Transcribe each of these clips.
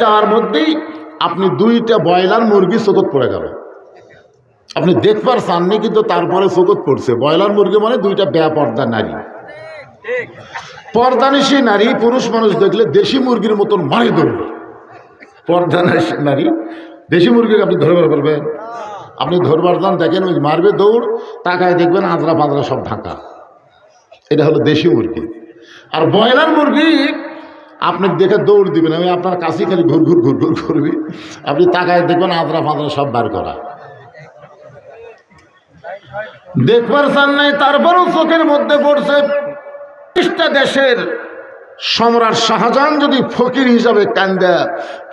যার মধ্যেই আপনি দুইটা ব্রয়লার মুরগি চোখত পড়ে গেল, আপনি দেখবার চাননি কিন্তু তারপরে চোখত পড়ছে। ব্রয়লার মুরগি মানে দুইটা বেপর্দা নারী, পর্দানিশী নারী পুরুষ মানুষ দেখলে দেশি মুরগির মতন মারি ধরবে। পর্দানিশী নারী দেশি মুরগিকে আপনি ধরবার পারবেন? আপনি ধরবার যান, দেখেন ওই মারবে দৌড়, তাকায় দেখবেন আঁচড়া পাঁচড়া সব ঢাকা। এটা হলো দেশি মুরগি। আর ব্রয়লার মুরগি আপনি দেখে দৌড় দিবেন, আমি আপনার কাছে খালি ঘুর ঘুর ঘুর ঘুর করবি, আপনি তাকায় দেখবেন আঁচড়া পাঁচড়া সব বার করা। দেখবার চান নাই, তারপরও চোখের মধ্যে পড়ছে। দেশের সম্রাট শাহজাহান যদি ফকির হিসাবে কান্দা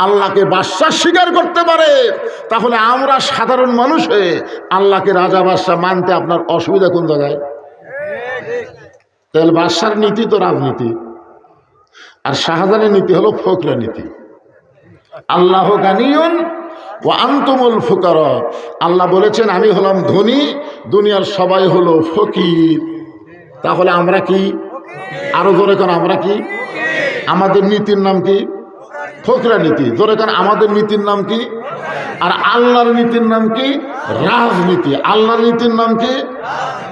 আল্লাহকে বাদশাহ স্বীকার করতে পারে, তাহলে আমরা সাধারণ মানুষ হয়ে আল্লাহকে রাজা বাদশাহ মানতে আপনার অসুবিধা কোন জায়গায়? তাহলে বাদশার নীতি তো রাজনীতি, আর শাহজাহানের নীতি হলো ফকরা নীতি। আল্লাহ গানিয়ুন ওয়া আনতুমুল ফুকারা। আল্লাহ বলেছেন আমি হলাম ধনী, দুনিয়ার সবাই হলো ফকির। তাহলে আমরা কি? আরো জোরে কেন আমরা কি? আমাদের নীতির নাম কি? ফকরা নীতি। জোরে কেন আমাদের নীতির নাম কি? আর আল্লাহর নীতির নাম কি? রাজনীতি। আল্লাহর নীতির নাম কি?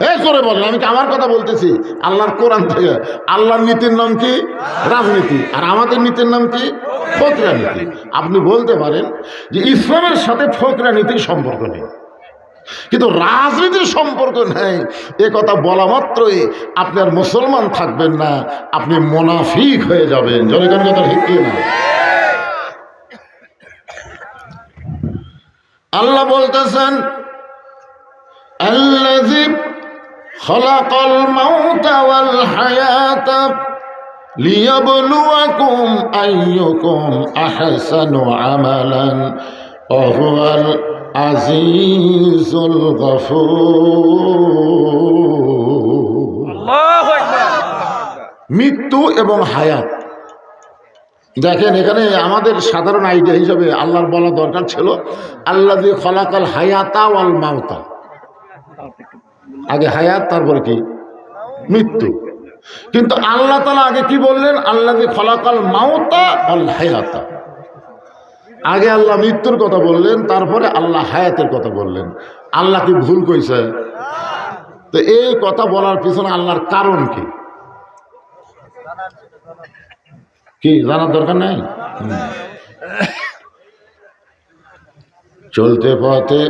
এই করে বলেন, আমি কি আমার কথা বলতেছি? আল্লাহর কোরআন থেকে। আল্লাহর নীতির নাম কি? রাজনীতি। আর আমাদের নীতির নাম কি? ফকরা নীতি। আপনি বলতে পারেন যে ইসলামের সাথে ফকরা নীতির সম্পর্ক নেই, কিন্তু রাজনীতির সম্পর্ক নেই। এ কথা বলা মাত্রই আপনার মুসলমান থাকবেন না, আপনি মুনাফিক হয়ে যাবেন। জনগণ কথা ঠিক না? আল্লাহ বলতেছেন আল্লাযী খালাকাল মাউতা ওয়াল হায়াতা লিয়াবলুয়াকুম আইয়ুকুম আহসানু আমালান ওয়া হুয়াল আজিজুল গফুর। আল্লাহু আকবার। মৃত্যু এবং হায়াত দেখেন, এখানে আমাদের সাধারণ আইডিয়া হিসাবে আল্লাহর বলা দরকার ছিল আল্লাযী খালাকাল হায়াতা ওয়াল মাউতা। আগে হায়াত, তারপরে কি? মৃত্যু। কিন্তু আল্লাহ তাআলা আগে কি বললেন? আল্লাযী খালাকাল মাউতা ওয়াল হায়াতা। আগে আল্লাহ মৃত্যুর কথা বললেন, তারপরে আল্লাহ হায়াতের কথা বললেন। আল্লাহ কি ভুল কইছে? তো এই কথা বলার পিছনে আল্লাহর কারণ কি? কি জানার দরকার নাই? চলতে পথে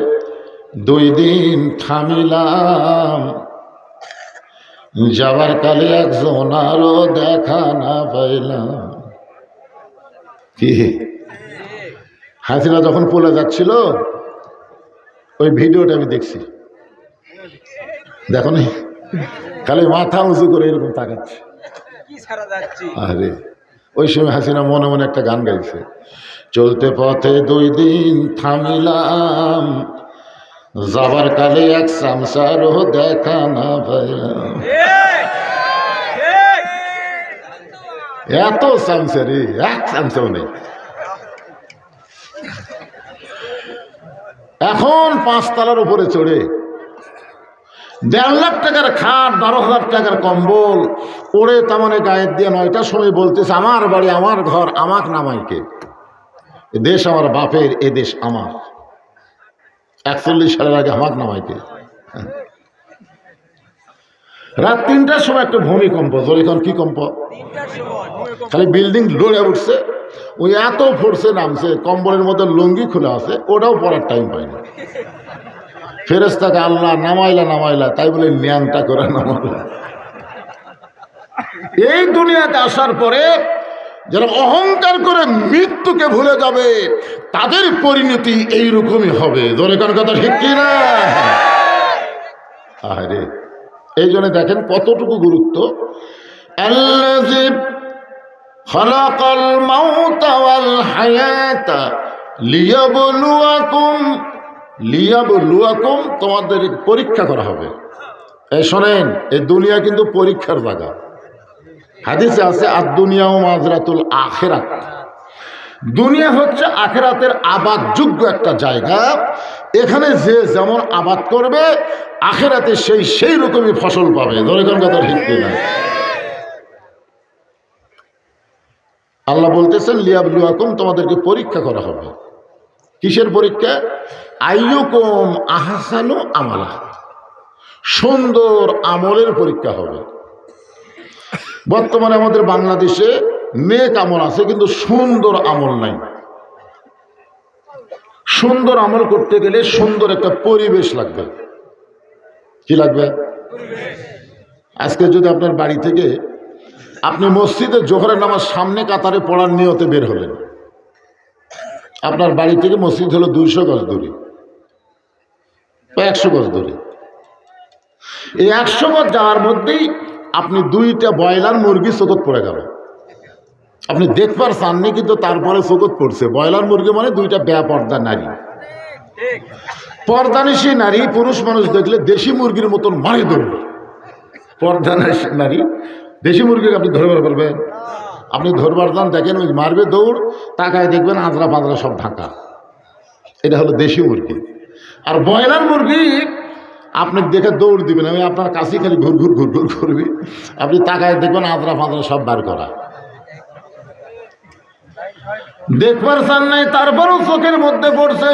2 দিন থামিলাম, যাবার কালে একজনারও দেখা না পাইলাম। কি হাসিনা যখন পলে যাচ্ছিল ওই ভিডিওটা আমি দেখছি, দেখো নি? খালি মাথা উঁচু করে এরকম তাকাচ্ছে। আরে ওই সময় হাসিনা মনে মনে একটা গান গাইছে, চলতে পথে 2 দিন থামিলাম, যাবার কালে এক সামসারও দেখা না পাইলাম। এত সামসারি, এক সামসাও নেই। এখন 5 তলার উপরে চড়ে 1.5 লাখ টাকার খাট, 12,000 টাকার কম্বল ওড়ে তেমন গায়ের দিয়ে 9টার সময় বলতেছে আমার বাড়ি, আমার ঘর, আমাক নামাইকে। এ দেশ আমার বাপের, এ দেশ আমার। 41 সালের আগে আমাক নামাইকে। রাত 3টার সময় একটা ভূমিকম্প। এখন কি কম্প? খালি বিল্ডিং লড়ে উঠছে, ওই এত ফোর্সে নামছে, কম্বলের মধ্যে লুঙ্গি খুলে আছে, ওটাও পরার টাইম পায়নি। ফেরেশতাকে আল্লাহ নামাইলা, তাই বলে ন্যাংটা করে নামাইলা। এই দুনিয়াতে আসার পরে যারা অহংকার করে মৃত্যুকে ভুলে যাবে তাদের পরিণতি এইরকমই হবে। জোরে কোন কথা ঠিক কি না? আরে এই জন্য দেখেন কতটুকু গুরুত্ব। আল্লাযী খালাকাল মাউতা ওয়াল হায়াতা লিয়াবলুয়াকুম, তোমাদের পরীক্ষা করা হবে। এই শোনেন, এই দুনিয়া কিন্তু পরীক্ষার জায়গা। হাদিসে আছে আদ-দুনিয়া মাজরাতুল আখিরাত। দুনিয়া হচ্ছে আখিরাতের আবাদযোগ্য একটা জায়গা। এখানে যে যেমন আবাদ করবে আখিরাতে সেই রকমই ফসল পাবে। ধরে কোন কথা ঠিক না? আল্লাহ বলতেছেন লিয়াবলুয়াকুম, তোমাদেরকে পরীক্ষা করা হবে। কিসের পরীক্ষা? আইয়ুকুম আহসানু আমালা, সুন্দর আমলের পরীক্ষা হবে। বর্তমানে আমাদের বাংলাদেশে নেক আমল আছে কিন্তু সুন্দর আমল নাই। সুন্দর আমল করতে গেলে সুন্দর একটা পরিবেশ লাগবে। কি লাগবে? আজকে যদি আপনার বাড়ি থেকে আপনি মসজিদে জোহরের নামাজ সামনে কাতারে পড়ার নিয়তে বের হলেন, আপনার বাড়ি থেকে মসজিদ হলো 200 গজ দূরে বা 100 গজ দূরে। এই 100 গজ যাওয়ার মধ্যেই আপনি 2টা ব্রয়লার মুরগি চোখত পড়ে গেল। আপনি দেখবার চাননি কিন্তু তারপরে চোখত পড়ছে। ব্রয়লার মুরগি মানে 2টা বেপর্দা নারী। পর্দানিশী নারী পুরুষ মানুষ দেখলে দেশি মুরগির মতন মারি ধরবে। পর্দানিশী নারী দেশি মুরগিকে আপনি ধরবার বলবেন, আপনি ধরবার যান দেখেন ওই মারবে দৌড়, তাকায় দেখবেন আজরা পাজরা সব ঢাকা। এটা হলো দেশি মুরগি। আর ব্রয়লার মুরগি আপনি দেখে দৌড় দিবেন, আমি আপনার কাছেই খালি ঘুর ঘুর ঘুর ঘুর করবি, আপনি তাকায় দেখবেন আজরা পাজরা সব বার করা। দেখবার চান নাই তারপরেও চোখের মধ্যে পড়ছে।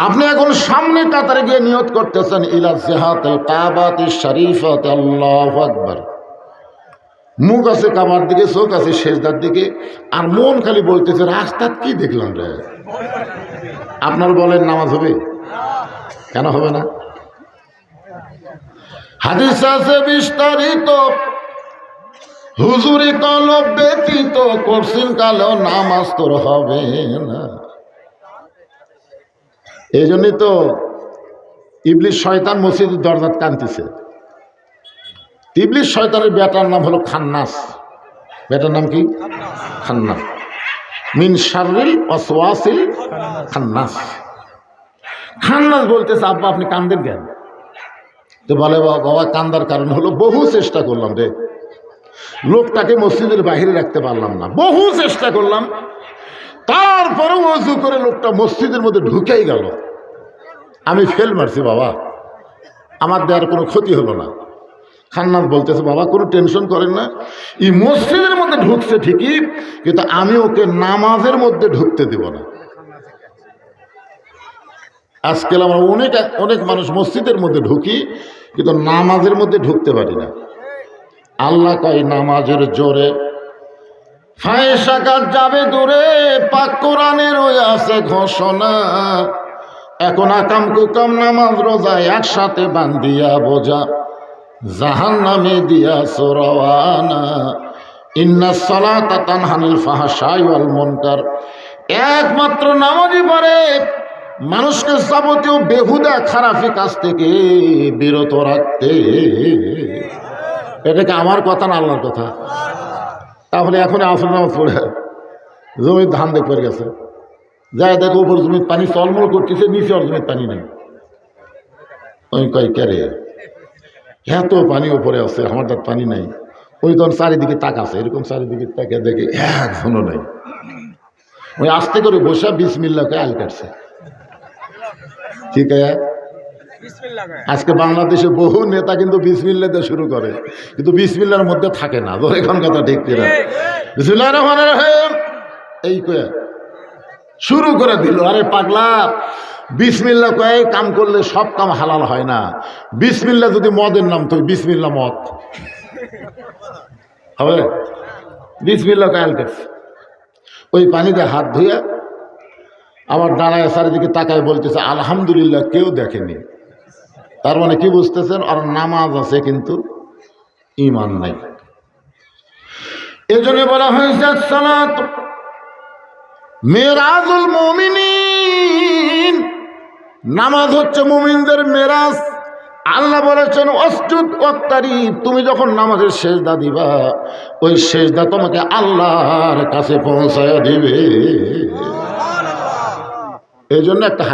আপনি এখন সামনে কাতারে গিয়ে নিয়ত করতেছেন ইলা জিহাতিল কাবাতিশ শরীফাত, আল্লাহু আকবার। মুখ আছে কাবার দিকে, চোখ আছে সেজদার দিকে, আর মন খালি বলতেছে রাস্তাত কি দেখলাম রে। আপনার বলেন নামাজ হবে? কেন হবে না? হাদিস আছে বিস্তারিত, হুজুরি কলব ব্যতীত করছিন কালেও নামাজ তোর হবে না। এই জন্যই তো ইবলিস শয়তান মসজিদের দরজাত কাঁদতেছে। ইবলিস শয়তানের বেটার নাম হলো খান্নাস। বেটার নাম কি? খান্নাস। মিন শাররিল ওয়াসওয়াসিল খান্নাস। খান্নাস বলতেছে আব্বা আপনি কান্দেন কেন? তো বলে বাবা কান্দার কারণ হলো বহু চেষ্টা করলাম রে, লোকটাকে মসজিদের বাইরে রাখতে পারলাম না, বহু চেষ্টা করলাম, তারপরেও ওযু করে লোকটা মসজিদের মধ্যে ঢুকেই গেল। আমি ফেল মারছি বাবা, আমার দেওয়ার কোনো ক্ষতি হলো না। খান্নাস বলতেছে বাবা কোনো টেনশন করেন না, এই মসজিদের মধ্যে ঢুকছে ঠিকই, কিন্তু আমি ওকে নামাজের মধ্যে ঢুকতে দেব না। আজকাল আমরা অনেক মানুষ মসজিদের মধ্যে ঢুকি কিন্তু নামাজের মধ্যে ঢুকতে পারি না। আল্লাহ কয় নামাজের জোরে ফায়সা কাজ যাবে দূরে, পাক কোরআনের ওই আছে ঘোষণা। এখন আকাম কুকাম নামাজ রোজা একসাথে বান্ধিয়া বোঝা, জাহান্নামে দিয়া সোরাওয়ানা। ইন্নাস সালাতা তানহানিল ফাহশাই ওয়াল মুনকার। একমাত্র নামাজই পারে মানুষকে যাবতীয় বেহুদা খারাপি কাজ থেকে বিরত রাখতে। এটাকে আমার কথা না আল্লাহর কথা? তাহলে এখন আসর নামাজ পড়ে জমির ধান দেখতে গেছে, যাই দেখো উপর জমির পানি চলমল করতেছে, নিচে আর জমির পানি নেই। ওই কয় ক্যারে এত পানি উপরে আছে, আমার তার পানি নাই। ওই তখন চারিদিকে তাকাছে, এরকম চারিদিকে তাকে দেখে এখনো নেই। ওই আস্তে করে বসে বিসমিল্লাহকে আল কাটছে। ঠিক আছে, আজকে বাংলাদেশে বহু নেতা কিন্তু বিসমিল্লাহ দিয়ে শুরু করে, কিন্তু বিসমিল্লার মধ্যে থাকে না। এখন কথা ঠিক কিনা? বিসমিল্লাহির রহমানির রহিম এই কয়ে শুরু করে দিল। আরে পাগলা, বিসমিল্লাহ কয়ে কাম করলে সব কাম হালাল হয় না। বিসমিল্লাহ যদি মদের নাম তো বিসমিল্লাহ মদ হবে? বিসমিল্লাহ কয়ে আলকাছে। ওই পানিতে হাত ধুয়ে আমার দাঁড়ায় চারিদিকে তাকায় বলতেছে আলহামদুলিল্লাহ, কেউ দেখেনি। তার মানে কি বুঝতেছেন? আর নামাজ আছে কিন্তু ঈমান নাই। এজন্য বলা হয়েছে সালাত মেরাজুল মুমিনিন, নামাজ হচ্ছে মুমিনদের মেরাজ। আল্লাহ বলেছেন অসজুদ ওয়াক্তারিব, তুমি যখন নামাজের সেজদা দিবা ওই সেজদা তোমাকে আল্লাহর কাছে পৌঁছায় দিবে। এই জন্য একটা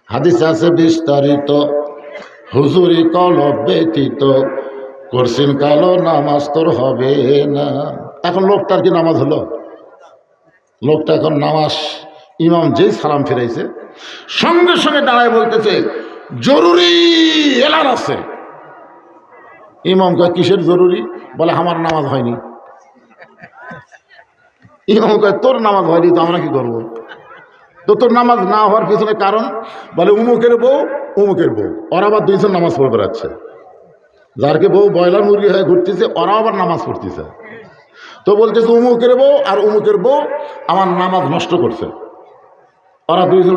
হাদিস আছে বিস্তারিত, হুজুরি কলব ব্যতীত করছেন কালো নামাজ তোর হবে না। এখন লোকটার কি নামাজ হলো? লোকটা এখন নামাজ, ইমাম যেই সালাম ফিরাইছে সঙ্গে সঙ্গে দাঁড়ায় বলতেছে জরুরি এলান আছে। ইমাম কয় কিসের জরুরি? বলে আমার নামাজ হয়নি। ইমাম কয় তোর নামাজ হয়নি তো আমরা কি করবো? তো তোর নামাজ না হওয়ার পিছনে কারণ বলে উমুকের বউ উমুকের বউ, ওরা আবার দুইজন নামাজ পড়ে বেড়াচ্ছে। যারকে বউ ব্রয়লার মুরগি হয়ে ঘুরতেছে ওরা আবার নামাজ পড়তেছে। তো বলতেছে উমুকের বউ আর উমুকের বউ আমার নামাজ নষ্ট করছে। ওরা দুইজন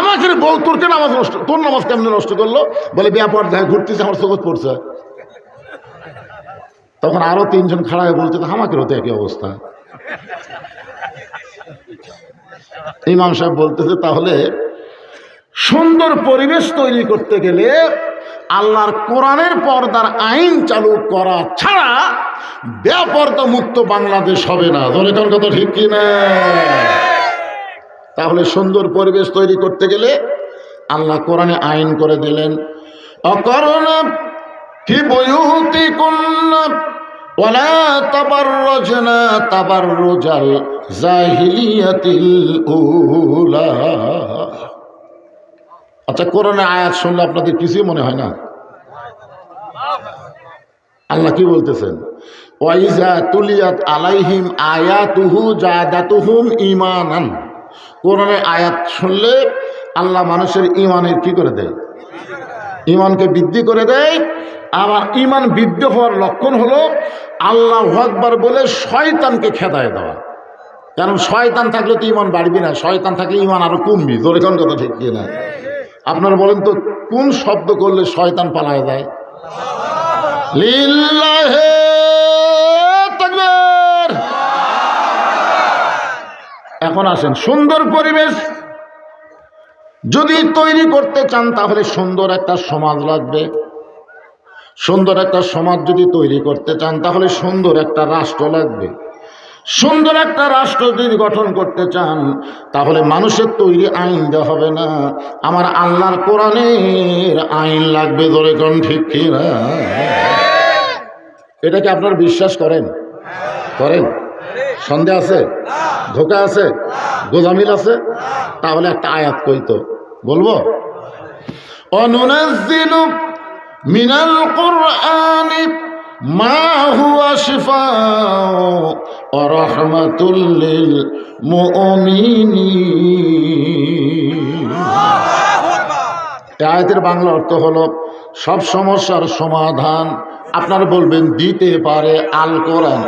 আমাকে বউ তোরকে নামাজ নষ্ট, তোর নামাজ কেমনে নষ্ট করলো? বলে ব্যাপার দেখা ঘুরতেছে আমার চোখত পড়ছে। তখন আরো তিনজন খাড়া হয়ে বলতে আমাকেও তো একই অবস্থা। ইমাম সাহেব বলতেছে তাহলে সুন্দর পরিবেশ তৈরি করতে গেলে আল্লাহর কোরআনের পর্দার আইন চালু করা ছাড়া বেপর্দা মুক্ত বাংলাদেশ হবে না। ধরে কোন কথা ঠিক কিনা? তাহলে সুন্দর পরিবেশ তৈরি করতে গেলে আল্লাহ কোরআনে আইন করে দিলেন, অকরনা ফি বুয়ুতিকুন্না ওয়ালা তাবাররাজনা তাবাররুজাল জাহিলিয়াতিল উলা। আচ্ছা, কোরআনের আয়াত শুনলে আপনাদের কিছুই মনে হয় না? আল্লাহ কি বলতেছেন? ওয়াইজা তুলিয়াত আলাইহিম আয়াতুহু জাদাতুহুম ঈমানান। কোরআনের আয়াত শুনলে আল্লাহ মানুষের ঈমানের কি করে দেয়? ঈমানকে বৃদ্ধি করে দেয়। আবার ঈমান বৃদ্ধি হওয়ার লক্ষণ হলো আল্লাহু আকবার বলে শয়তানকে খেদায় দেওয়া। কারণ শয়তান থাকলে তো ঈমান বাড়বে না, শয়তান থাকলে ঈমান আরো কমবে। জোরে কোন কথা ঠিক কি না? আপনারা বলেন তো কোন শব্দ করলে শয়তান পালায় যায়? লিল্লাহি তাকবীর। এখন আসেন, সুন্দর পরিবেশ যদি তৈরি করতে চান তাহলে সুন্দর একটা সমাজ লাগবে। সুন্দর একটা সমাজ যদি তৈরি করতে চান তাহলে সুন্দর একটা রাষ্ট্র লাগবে। সুন্দর একটা রাষ্ট্র যদি গঠন করতে চান তাহলে মানুষের তৈরি আইন দেওয়া হবে না, আমার আল্লাহর কোরআনের আইন লাগবে। ধরে কোন ঠিক কিনা? এটাকে আপনারা বিশ্বাস করেন? করেন? সন্দেহ আছে? ধোকা আছে? গোজামিল আছে? তাহলে একটা আয়াত কইতো বলবো, অনুনাজ্জিলু মিনাল কুরআনি মা হুয়া শিফাউ ওয়া রাহমাতুল লিল মুমিনিন। এই আয়াতের বাংলা অর্থ হলো সব সমস্যার সমাধান আপনারা বলবেন দিতে পারে আল কোরআন।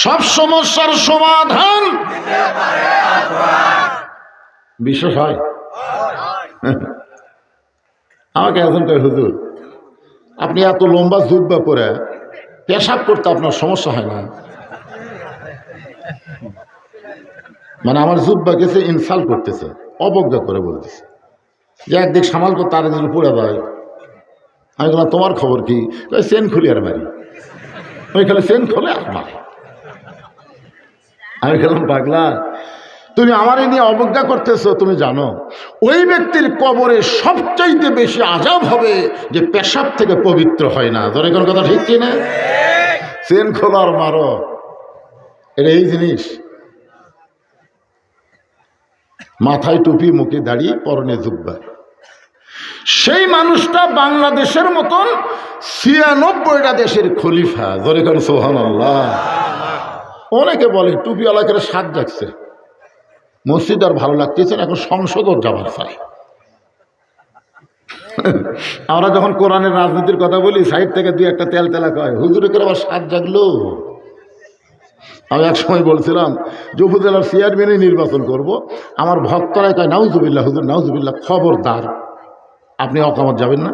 সব সমস্যার সমাধান দিতে পারে আল কোরআন। বিশ্বাস হয়? আমাকে এখন কয় হুজুর আপনি এত লম্বা জুব্বা পরে পেশাব করতে আপনার সমস্যা হয় না? মানে আমার জুব্বা গেছে ইনসাল্ট করতেছে, অবজ্ঞা করে বলতেছে যে একদিক সামাল করতে আর একদিন পড়ে যায়। আমি বললাম তোমার খবর কি? চেন খুলি আর মারি। ওইখানে চেন খোলে আর মারি। আমি বললাম পাগলা, তুমি আমারই নিয়ে অবজ্ঞা করতেছো। তুমি জানো ওই ব্যক্তির কবরে সবচাইতে বেশি আযাব হবে যে পেশাব থেকে পবিত্র হয় না। ধরে কোন কথা ঠিক কিনা? চেন খোলো আর মারো, এটা এই জিনিস। মাথায় টুপি, মুখে দাড়ি, পরনে জুব্বা। সেই মানুষটা বাংলাদেশের মতন ৯৬টা দেশের খলিফা। ধরে কোন সুবহানাল্লাহ। অনেকে বলে টুপিওয়ালাকে সাজ যাচ্ছে, মসজিদ আর ভালো লাগতেছে না, এখন সংসদও যাবার চাই। আমরা যখন কোরআনের রাজনীতির কথা বলি সাইড থেকে দুই একটা তেল তেলা কয় হুজুরে করে আবার সাজ জাগলো। আমি এক সময় বলছিলাম যে উপজেলার চেয়ারম্যানই নির্বাচন করব, আমার ভক্তরাই কয় নাউজুবিল্লাহ হুজুর নাউজুবিল্লাহ। খবরদার, আপনি অকামত যাবেন না,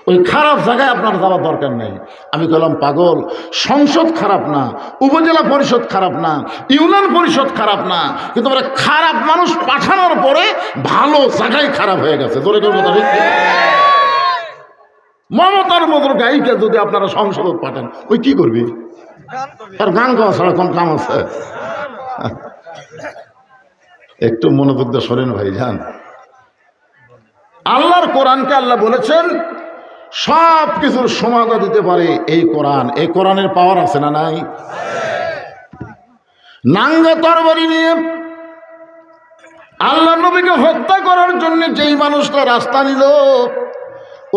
ওই খারাপ জায়গায় আপনার যাওয়ার দরকার নেই। আমি বললাম পাগল, সংসদ খারাপ না, উপজেলা পরিষদ খারাপ না, ইউনিয়ন পরিষদ খারাপ না, কিন্তু আমরা খারাপ মানুষ পাঠানোর পরে ভালো জায়গায় খারাপ হয়ে গেছে। ধরে কথা ঠিক। মমতার মতো গায়িকা যদি আপনারা সংসদ পাঠান, ওই কি করবি? আর গান গাওয়া ছাড়া কোন কাম আছে? একটু মনোযোগ দিয়ে শোনেন ভাই যান। আল্লাহর কোরআনকে আল্লাহ বলেছেন সব কিছুর সমাধান দিতে পারে এই কোরআন। এই কোরআনের পাওয়ার আছে না নাই? নাঙ্গা তরবারি নিয়ে আল্লাহ নবীকে হত্যা করার জন্য যেই মানুষটা রাস্তা নিল,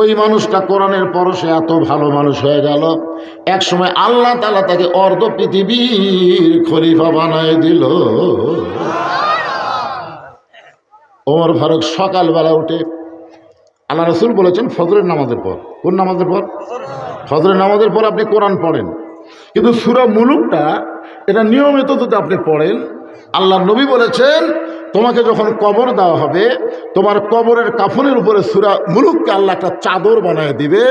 ওই মানুষটা কোরআনের পরশে এত ভালো মানুষ হয়ে গেল, এক সময় আল্লাহ তাআলা তাকে অর্ধ পৃথিবীর খলিফা বানায় দিল। ওমর ফারুক সকালবেলা উঠে, আল্লাহ রসুল বলেছেন ফজরের নামাজের পর, কোন নামাজের পর? ফজরের নামাজের পর আপনি কোরআন পড়েন, কিন্তু সূরা মুলুকটা এটা নিয়মিত যদি আপনি পড়েন, আল্লাহ নবী বলেছেন তোমাকে যখন কবর দেওয়া হবে, তোমার কবরের কাফনের উপরে সূরা মুলুককে আল্লাহ একটা চাদর বানায় দিবে।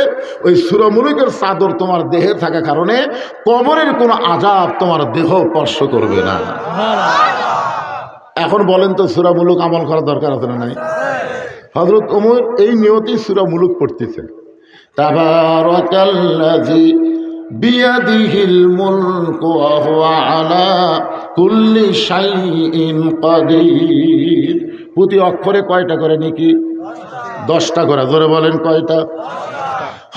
ওই সূরা মুলুকের চাদর তোমার দেহে থাকা কারণে কবরের কোনো আযাব তোমার দেহ স্পর্শ করবে না। এখন বলেন তো সূরা মুলুক আমল করা দরকার আছে না নাই? হযরত ওমর এই নিয়তেই সূরা মুলুক পড়তেছে। তাবারাকাল্লাযী বিয়াদিহিল মুলকু ওয়া হুয়া আলা কুল্লি শাইইন কাদির। প্রতি অক্ষরে কয়টা করে নেকি? 10টা করে। জোরে বলেন কয়টা?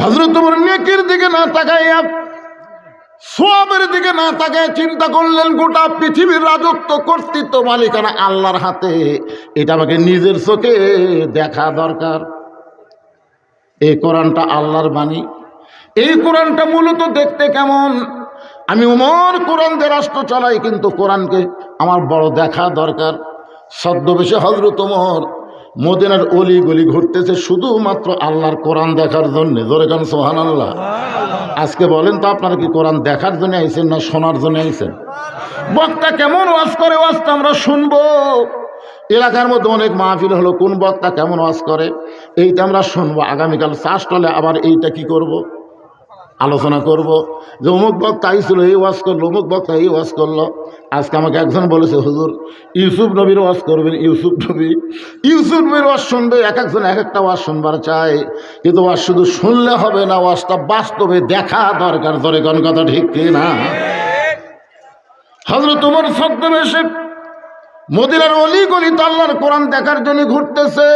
হযরত ওমর নেকির দিকে না তাকাইয়া, সওয়াবের দিকে না তাকায় চিন্তা করলেন গোটা পৃথিবীর রাজত্ব কর্তৃত্ব মালিকানা আল্লাহর হাতে, এটা আমাকে নিজের চোখে দেখা দরকার। এই কোরআনটা আল্লাহর বাণী, এই কোরআনটা মূলত দেখতে কেমন? আমি ওমর কোরআন দিয়ে রাষ্ট্র চালাই, কিন্তু কোরআনকে আমার বড় দেখা দরকার। ছদ্মবেশে হযরত ওমর মদিনার অলি গলি ঘুরতেছে শুধুমাত্র আল্লাহর কোরআন দেখার জন্য। জোরে গান সুবহানাল্লাহ। আজকে বলেন তো আপনারা কি কোরআন দেখার জন্য আইছেন না শোনার জন্য আইছেন? বক্তা কেমন ওয়াজ করে, ওয়াজটা আমরা শুনবো। এলাকার মধ্যে অনেক মাহফিল হলো, কোন বক্তা কেমন ওয়াজ করে এইটা আমরা শুনবো। আগামীকাল চাষ টলে আবার এইটা কি করব? আলোচনা করব যে অমুক বক্তা আইছিল, এই ওয়াজ করলো, অমুক বক্তা এই ওয়াজ করলো। আজকে আমাকে একজন বলেছে, হুজুর ইউসুফ নবীর ওয়াজ করবেন। ইউসুফ নবীর ওয়াজ শুনবে, এক একজন এক একটা ওয়াজ শুনবার চায়, কিন্তু ওয়াজ শুধু শুনলে হবে না, ওয়াজটা বাস্তবে দেখা দরকার। ধরে কোন কথা ঠিক কি না? হযরত ওমর ছদ্মবেশে মদিনার অলি গলিতে আল্লাহর কোরআন দেখার জন্য ঘুরতেছে।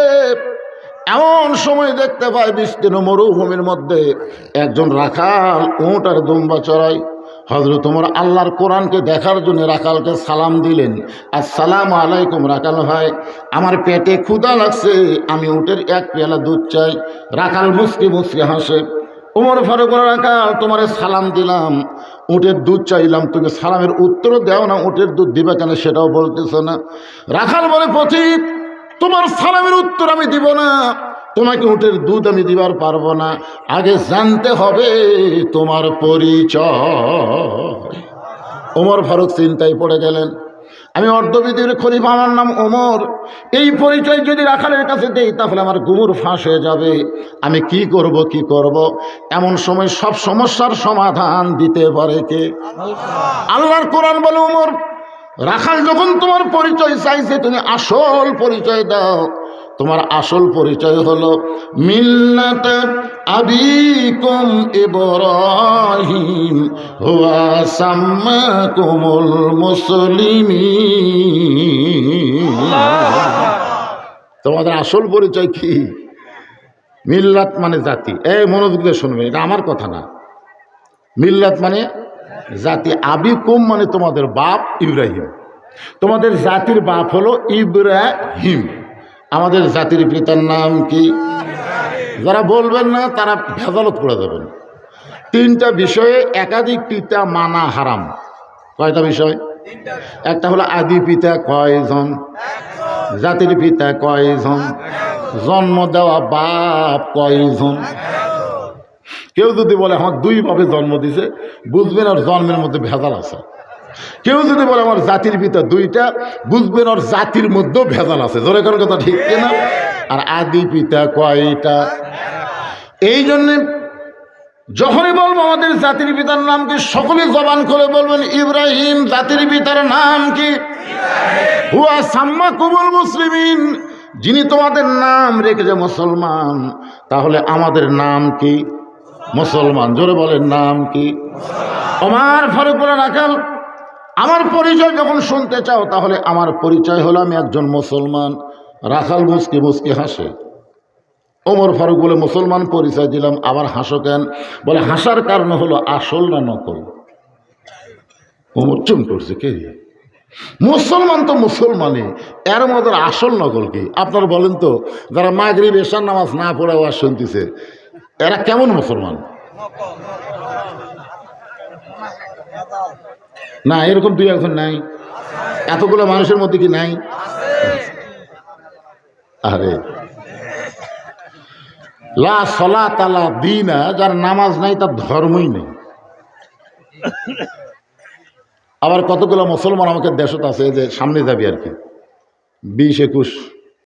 এমন সময় দেখতে পায় বিস্তীর্ণ মরুভূমির মধ্যে একজন রাখাল উট আর দুম্বা চড়াই। হযরত ওমর আল্লাহর কোরআনকে দেখার জন্য রাখালকে সালাম দিলেন, আসসালামু আলাইকুম রাখাল ভাই, আমার পেটে ক্ষুধা লাগছে, আমি উটের এক পেয়ালা দুধ চাই। রাখাল মুচকি মুচকি হাসে। ওমর ফারুক বলে, রাখাল তোমারে সালাম দিলাম, উটের দুধ চাইলাম, তুমি সালামের উত্তরও দেও না, উটের দুধ দিবা কেন সেটাও বলতেছ না। রাখাল বলে, পথিক তোমার সালামের উত্তর আমি দিব না, তোমাকে উটের দুধ আমি দিবার পারবো না, আগে জানতে হবে তোমার পরিচয়। ওমর ফারুক চিন্তায় পড়ে গেলেন, আমি অর্ধবিধির খলিফা, আমার নাম ওমর, এই পরিচয় যদি রাখালের কাছে দেই তাহলে আমার গুমুর ফাঁস হয়ে যাবে। আমি কি করব? এমন সময় সব সমস্যার সমাধান দিতে পারে কে? আল্লাহর কোরআন বলে, ওমর রাখাল যখন তোমার পরিচয় চাইছে, তুমি আসল পরিচয় দাও। তোমার আসল পরিচয় হলো মিল্লাত আবিকুম ইব্রাহিম হুয়া সাম্মাকুমুল মুসলিমিন। তোমাদের আসল পরিচয় কি? মিল্লাত মানে জাতি। এই মনোযোগ দিয়ে শুনবেন, এটা আমার কথা না। মিল্লাত মানে জাতি, আবিকুম মানে তোমাদের বাপ ইব্রাহিম। তোমাদের জাতির বাপ হলো ইব্রাহিম। আমাদের জাতির পিতার নাম কি? যারা বলবেন না তারা ভেজালত করে দেবেন। 3টা বিষয়ে একাধিক পিতা মানা হারাম। কয়টা বিষয়? একটা হলো আদি পিতা কয়জন, জাতির পিতা কয়জন, জন্ম দেওয়া বাপ কয়জন। কেউ যদি বলে আমার 2 বাপে জন্ম দিছে, বুঝবেন আর জন্মের মধ্যে ভেজাল আছে। কেউ যদি বলে আমার জাতির পিতা 2টা, বুঝবেন ওর জাতির মধ্যেও ভেজাল আছে। জোরে কোন কথা ঠিক কিনা? আর আদি পিতা কয়টা? এই জন্যে যখনই বলবো আমাদের জাতির পিতার নাম কি, সকলে জবান খুলে বলবেন ইব্রাহিম। জাতির পিতার নাম কি? হুয়া সাম্মাকুমুল মুসলিমিন, যিনি তোমাদের নাম রেখেছে মুসলমান, তাহলে আমাদের নাম কি? মুসলমান। জোরে বলেন নাম কি? ওমর ফারুক বলে, রাখাল আমার পরিচয় যখন শুনতে চাও তাহলে আমার পরিচয় হলো আমি একজন মুসলমান। রাখাল মুচকি মুচকি হাসে। ওমর ফারুক বলে, মুসলমান পরিচয় দিলাম, আবার হাসো কেন? বলে, হাসার কারণ হলো আসল না নকল। ওমর চুপ করছে, কে? মুসলমান তো মুসলমানই, এর মধ্যে আসল নকল কি? আপনারা বলেন তো, যারা মাগরিব এশার নামাজ না পড়ে ওয়াজ শুনতেছে, এরা কেমন মুসলমান? না, এরকম দুই একজন নাই? এতগুলো মানুষের মধ্যে কি নাই? আরে লা সলাত আলা দীনা, যার নামাজ নাই তার ধর্মই নেই। আবার কতগুলো মুসলমান আমাকে দেশত আছে, যে সামনে যাবি আর কি 20-21